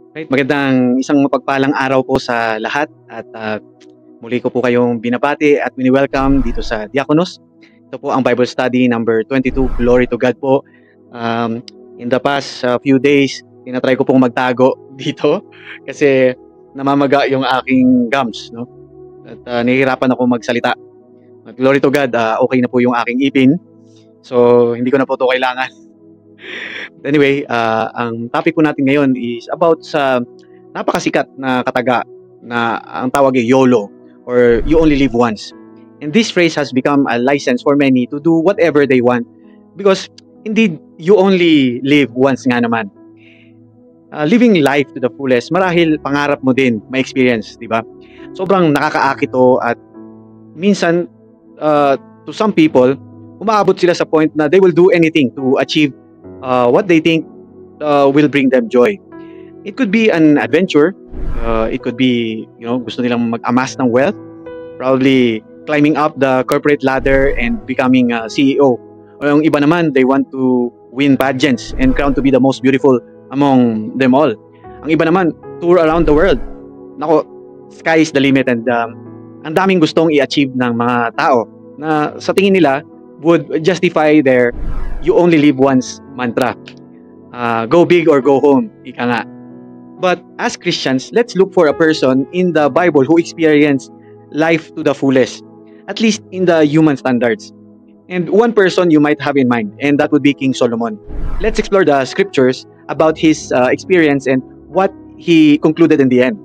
Right, magandang isang mapagpalang araw po sa lahat at muli ko po kayong binabati at wini-welcome dito sa Diakonos. Ito po ang Bible Study number 22, Glory to God po. In the past few days, tinatry ko pong magtago dito kasi namamaga yung aking gums, no? At nahihirapan ako magsalita. Glory to God, okay na po yung aking ipin. So, hindi ko na po ito kailangan. Anyway, ang topic po natin ngayon is about sa napakasikat na kataga na ang tawag ay YOLO or you only live once. And this phrase has become a license for many to do whatever they want because indeed you only live once nga naman. Living life to the fullest, marahil pangarap mo din ma-experience, di ba? Sobrang nakakaakit to at minsan to some people, umaabot sila sa point na they will do anything to achieve what they think will bring them joy. It could be an adventure. It could be, gusto nilang mag-amass ng wealth. Probably climbing up the corporate ladder and becoming a CEO. O yung iba naman, they want to win pageants and crowned to be the most beautiful among them all. Ang iba naman, tour around the world. Nako, sky is the limit and ang daming gustong i-achieve ng mga tao na sa tingin nila would justify their you only live once mantra. Go big or go home, ika nga. But as Christians, let's look for a person in the Bible who experienced life to the fullest, at least in the human standards. And one person you might have in mind, and that would be King Solomon. Let's explore the scriptures about his experience and what he concluded in the end.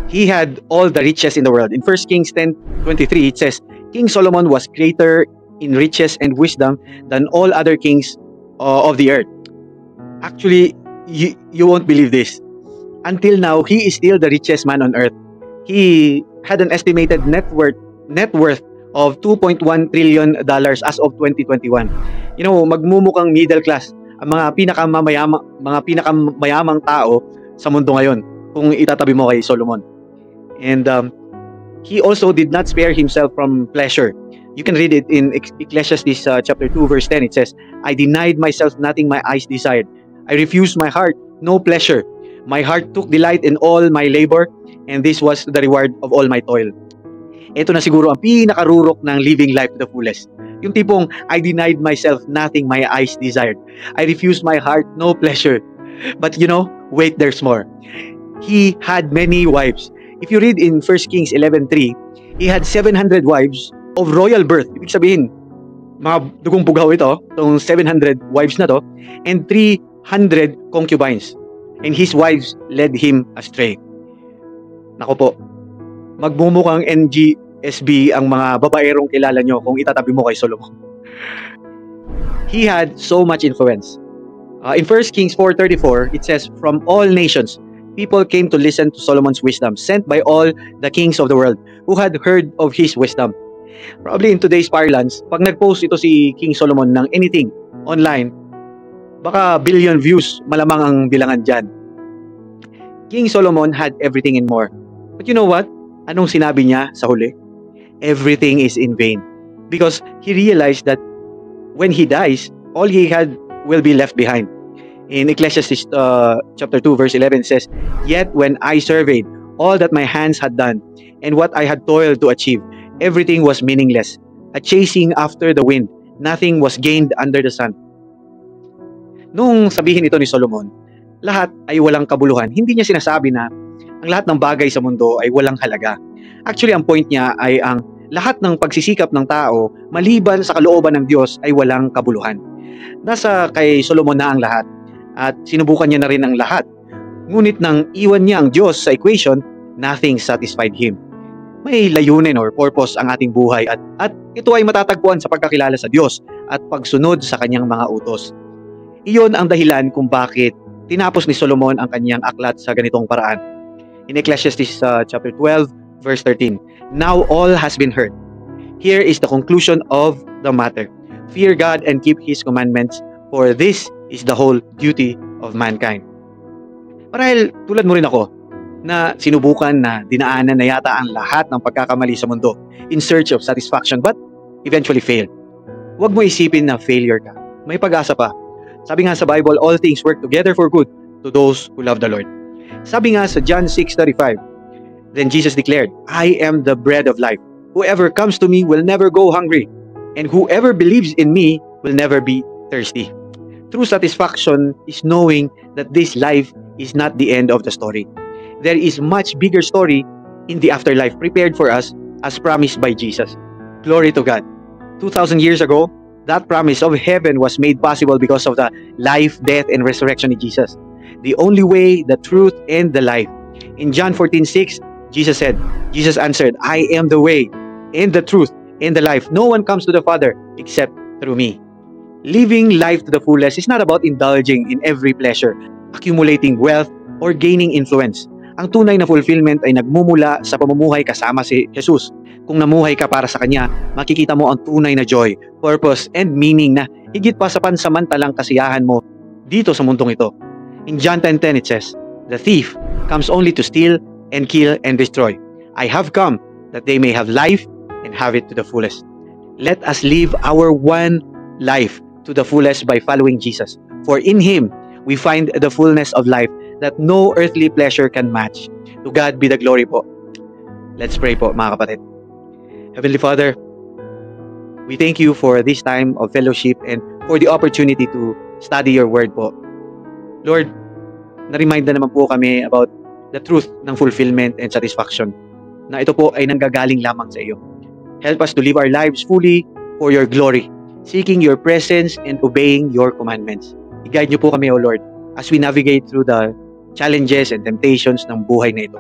He had all the riches in the world. In 1 Kings 10:23, it says, King Solomon was greater in riches and wisdom than all other kings of the earth. Actually, you won't believe this. Until now, he is still the richest man on earth. He had an estimated net worth of $2.1 trillion as of 2021. Magmumukhang middle class ang mga pinakamayamang tao sa mundo ngayon kung itatabi mo kay Solomon. And he also did not spare himself from pleasure. You can read it in Ecclesiastes chapter 2 verse 10. It says, I denied myself nothing my eyes desired. I refused my heart no pleasure. My heart took delight in all my labor, and this was the reward of all my toil. Ito na siguro ang pinakarurok ng living life to the fullest. Yung tipong, I denied myself nothing my eyes desired. I refused my heart no pleasure. But wait, there's more. He had many wives. If you read in 1 Kings 11:3, he had 700 wives of royal birth. Ibig sabihin, mga dugong bugaw itong 700 wives na to, and 300 concubines. And his wives led him astray. Nako po, magmumukhang NGSB ang mga babaerong kilala nyo kung itatabi mo kay Solomon. He had so much influence. In 1 Kings 4:34, it says, from all nations, people came to listen to Solomon's wisdom, sent by all the kings of the world who had heard of his wisdom. Probably in today's parlance, pag nag-post ito si King Solomon ng anything online, baka billion views malamang ang bilangan dyan. King Solomon had everything and more. But you know what? Anong sinabi niya sa huli? Everything is in vain. Because he realized that when he dies, all he had will be left behind. In Ecclesiastes chapter 2 verse 11 says, Yet when I surveyed all that my hands had done and what I had toiled to achieve, everything was meaningless, a chasing after the wind. Nothing was gained under the sun. Nung sabihin ito ni Solomon, lahat ay walang kabuluhan. Hindi niya sinasabi na ang lahat ng bagay sa mundo ay walang halaga. Actually, ang point niya ay ang lahat ng pagsisikap ng tao maliban sa kalooban ng Diyos ay walang kabuluhan. Nasa kay Solomon na ang lahat at sinubukan niya na rin ang lahat. Ngunit nang iwan niya ang Diyos sa equation, nothing satisfied him. May layunin or purpose ang ating buhay at ito ay matatagpuan sa pagkakilala sa Diyos at pagsunod sa kanyang mga utos. Iyon ang dahilan kung bakit tinapos ni Solomon ang kanyang aklat sa ganitong paraan. In Ecclesiastes chapter 12 verse 13, Now all has been heard. Here is the conclusion of the matter. Fear God and keep His commandments, for this is the whole duty of mankind. Marahil tulad mo rin ako, na sinubukan na dinaanan na yata ang lahat ng pagkakamali sa mundo in search of satisfaction but eventually failed. Huwag mo isipin na failure ka. May pag-asa pa. Sabi nga sa Bible, all things work together for good to those who love the Lord. Sabi nga sa John 6:35, then Jesus declared, I am the bread of life. Whoever comes to me will never go hungry, and whoever believes in me will never be thirsty. True satisfaction is knowing that this life is not the end of the story. There is much bigger story in the afterlife prepared for us as promised by Jesus. Glory to God. 2,000 years ago, that promise of heaven was made possible because of the life, death, and resurrection of Jesus. The only way, the truth, and the life. In John 14:6, Jesus answered, I am the way, and the truth, and the life. No one comes to the Father except through me. Living life to the fullest is not about indulging in every pleasure, accumulating wealth, or gaining influence. Ang tunay na fulfillment ay nagmumula sa pamumuhay kasama si Jesus. Kung namuhay ka para sa Kanya, makikita mo ang tunay na joy, purpose, and meaning na higit pa sa pansamantalang kasiyahan mo dito sa mundong ito. In John 10:10 it says, the thief comes only to steal and kill and destroy. I have come that they may have life and have it to the fullest. Let us live our one life to the fullest by following Jesus. For in Him, we find the fullness of life that no earthly pleasure can match. To God be the glory po. Let's pray po, mga kapatid. Heavenly Father, we thank you for this time of fellowship and for the opportunity to study your word po. Lord, na-remind na naman po kami about the truth ng fulfillment and satisfaction na ito po ay nanggagaling lamang sa iyo. Help us to live our lives fully for your glory, seeking your presence and obeying your commandments. I-guide niyo po kami, O Lord, as we navigate through the challenges and temptations ng buhay na ito.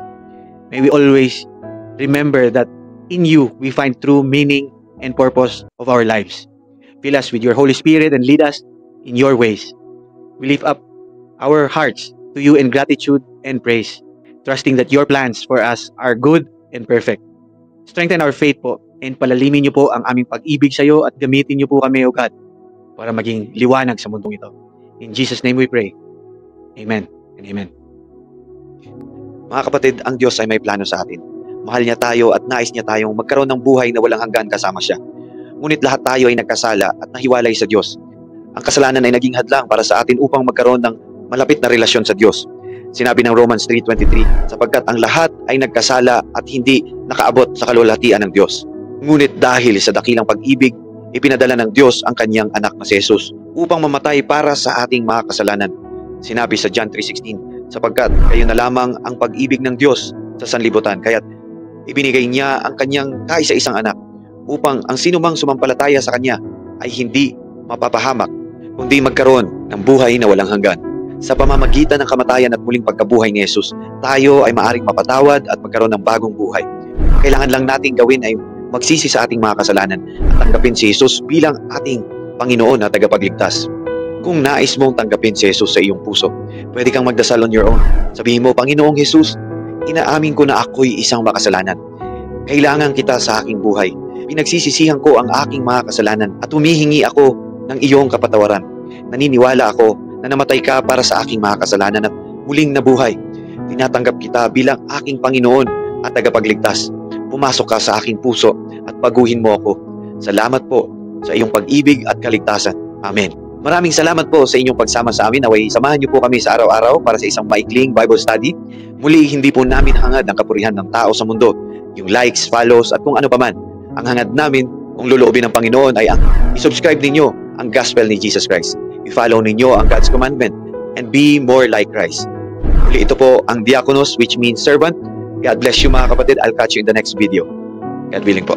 May we always remember that in you we find true meaning and purpose of our lives. Fill us with your Holy Spirit and lead us in your ways. We lift up our hearts to you in gratitude and praise, trusting that your plans for us are good and perfect. Strengthen our faith po and palalimin niyo po ang aming pag-ibig sa iyo at gamitin niyo po kami, O God, para maging liwanag sa mundong ito. In Jesus' name we pray. Amen and amen. Mga kapatid, ang Diyos ay may plano sa atin. Mahal niya tayo at nais niya tayong magkaroon ng buhay na walang hanggan kasama siya. Ngunit lahat tayo ay nagkasala at nahiwalay sa Diyos. Ang kasalanan ay naging hadlang para sa atin upang magkaroon ng malapit na relasyon sa Diyos. Sinabi ng Romans 3:23, sapagkat ang lahat ay nagkasala at hindi nakaabot sa kalwalhatian ng Diyos. Ngunit dahil sa dakilang pag-ibig, ipinadala ng Diyos ang kanyang anak na si Jesus upang mamatay para sa ating mga kasalanan. Sinabi sa John 3:16, sapagkat kayo na lamang ang pag-ibig ng Diyos sa sanlibutan, kaya't ibinigay niya ang kanyang kaisa-isang anak upang ang sinumang sumampalataya sa kanya ay hindi mapapahamak, kundi magkaroon ng buhay na walang hanggan. Sa pamamagitan ng kamatayan at muling pagkabuhay ni Jesus, tayo ay maaring mapatawad at magkaroon ng bagong buhay. Kailangan lang nating gawin ay magsisi sa ating mga kasalanan at tanggapin si Jesus bilang ating Panginoon at tagapagligtas. Kung nais mong tanggapin si Jesus sa iyong puso, pwede kang magdasal on your own. Sabihin mo, Panginoong Jesus, inaamin ko na ako'y isang makasalanan. Kailangan kita sa aking buhay. Pinagsisisihan ko ang aking mga kasalanan at humihingi ako ng iyong kapatawaran. Naniniwala ako na namatay ka para sa aking mga kasalanan at muling nabuhay. Tinatanggap kita bilang aking Panginoon at tagapagligtas. Pumasok ka sa aking puso at baguhin mo ako. Salamat po sa iyong pag-ibig at kaligtasan. Amen. Maraming salamat po sa inyong pagsama sa amin. Naway samahan niyo po kami sa araw-araw para sa isang maikling Bible study. Muli, hindi po namin hangad ang kapurihan ng tao sa mundo, yung likes, follows at kung ano paman. Ang hangad namin, kung luluobin ng Panginoon, ay ang i-subscribe ninyo ang Gospel ni Jesus Christ. I-follow ninyo ang God's commandment and be more like Christ. Muli, ito po ang diakonos, which means servant. God bless you mga kapatid. I'll catch you in the next video. God willing po.